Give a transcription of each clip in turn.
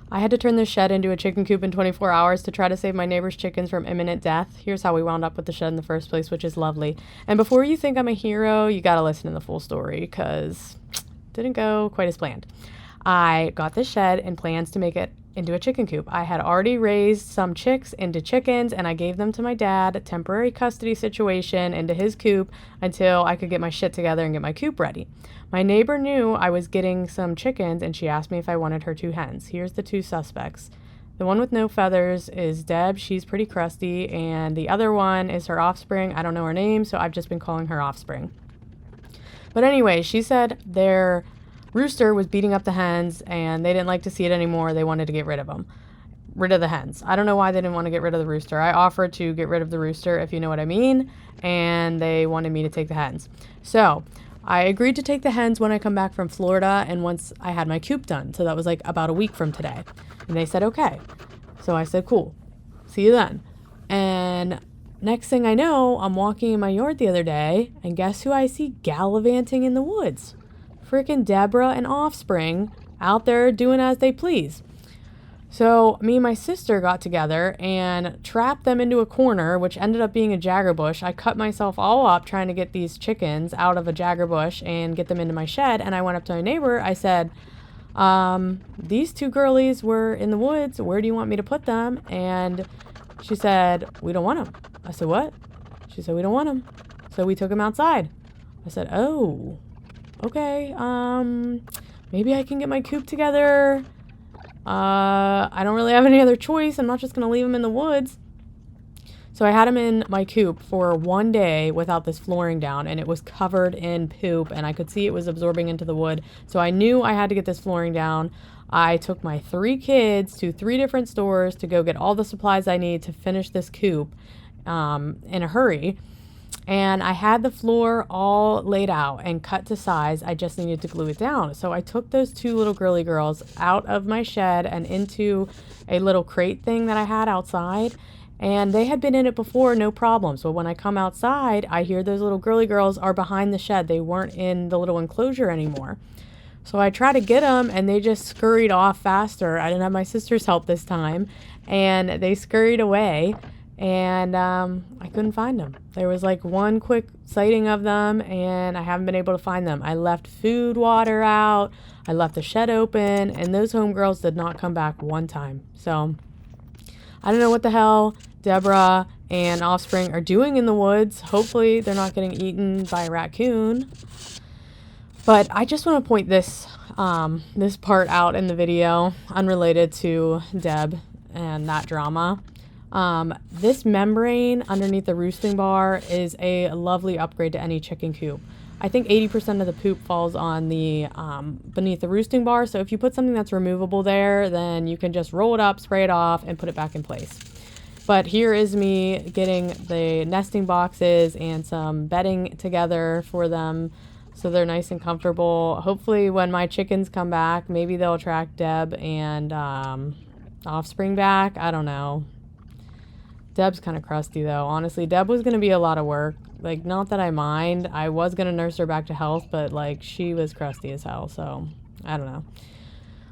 I had to turn this shed into a chicken coop in 24 hours to try to save my neighbor's chickens from imminent death. Here's how we wound up with the shed in the first place, which is lovely. And before you think I'm a hero, you gotta listen to the full story, because didn't go quite as planned. I got this shed and plans to make it into a chicken coop. I had already raised some chicks into chickens, and I gave them to my dad, a temporary custody situation, into his coop until I could get my shit together and get my coop ready. My neighbor knew I was getting some chickens, and she asked me if I wanted her 2 hens. Here's the 2 suspects. The one with no feathers is Deb. She's pretty crusty. And the other one is her offspring. I don't know her name, so I've just been calling her Offspring. But anyway, she said their rooster was beating up the hens, and they didn't like to see it anymore. They wanted to get rid of them. Rid of the hens. I don't know why they didn't want to get rid of the rooster. I offered to get rid of the rooster, if you know what I mean, and they wanted me to take the hens. So I agreed to take the hens when I come back from Florida and once I had my coop done. So that was like about a week from today. And they said, okay. So I said, cool. See you then. And next thing I know, I'm walking in my yard the other day, and guess who I see gallivanting in the woods? Freaking Deborah and Offspring out there doing as they please. So me and my sister got together and trapped them into a corner, which ended up being a jagger bush. I cut myself all up trying to get these chickens out of a jagger bush and get them into my shed. And I went up to my neighbor. I said, these 2 girlies were in the woods. Where do you want me to put them? And she said, we don't want them. I said, what? She said, we don't want them. So we took them outside. I said, oh, okay. Maybe I can get my coop together. I don't really have any other choice. I'm not just going to leave them in the woods. So I had them in my coop for 1 day without this flooring down, and it was covered in poop, and I could see it was absorbing into the wood. So I knew I had to get this flooring down. I took my 3 kids to 3 different stores to go get all the supplies I need to finish this coop in a hurry. And I had the floor all laid out and cut to size. I just needed to glue it down. So I took those 2 little girly girls out of my shed and into a little crate thing that I had outside. And they had been in it before, no problem. So when I come outside, I hear those little girly girls are behind the shed. They weren't in the little enclosure anymore. So I tried to get them, and they just scurried off faster. I didn't have my sister's help this time. And they scurried away. And I couldn't find them. There was like 1 quick sighting of them, and I haven't been able to find them. I left food, water out. I left the shed open, and those homegirls did not come back 1 time. So I don't know what the hell Deborah and Offspring are doing in the woods. Hopefully they're not getting eaten by a raccoon. But I just want to point this part out in the video, unrelated to Deb and that drama. This membrane underneath the roosting bar is a lovely upgrade to any chicken coop. I think 80% of the poop falls on the beneath the roosting bar. So if you put something that's removable there, then you can just roll it up, spray it off, and put it back in place. But here is me getting the nesting boxes and some bedding together for them so they're nice and comfortable. Hopefully when my chickens come back, maybe they'll attract Deb and Offspring back. I don't know. Deb's kind of crusty, though. Honestly, Deb was going to be a lot of work. Like, not that I mind. I was going to nurse her back to health, but, like, she was crusty as hell, so I don't know.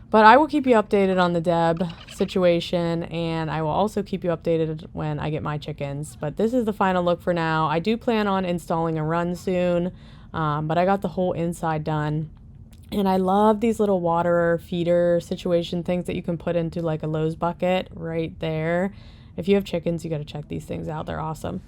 But I will keep you updated on the Deb situation, and I will also keep you updated when I get my chickens. But this is the final look for now. I do plan on installing a run soon, but I got the whole inside done. And I love these little water feeder situation things that you can put into, like, a Lowe's bucket right there. If you have chickens, you got to check these things out. They're awesome.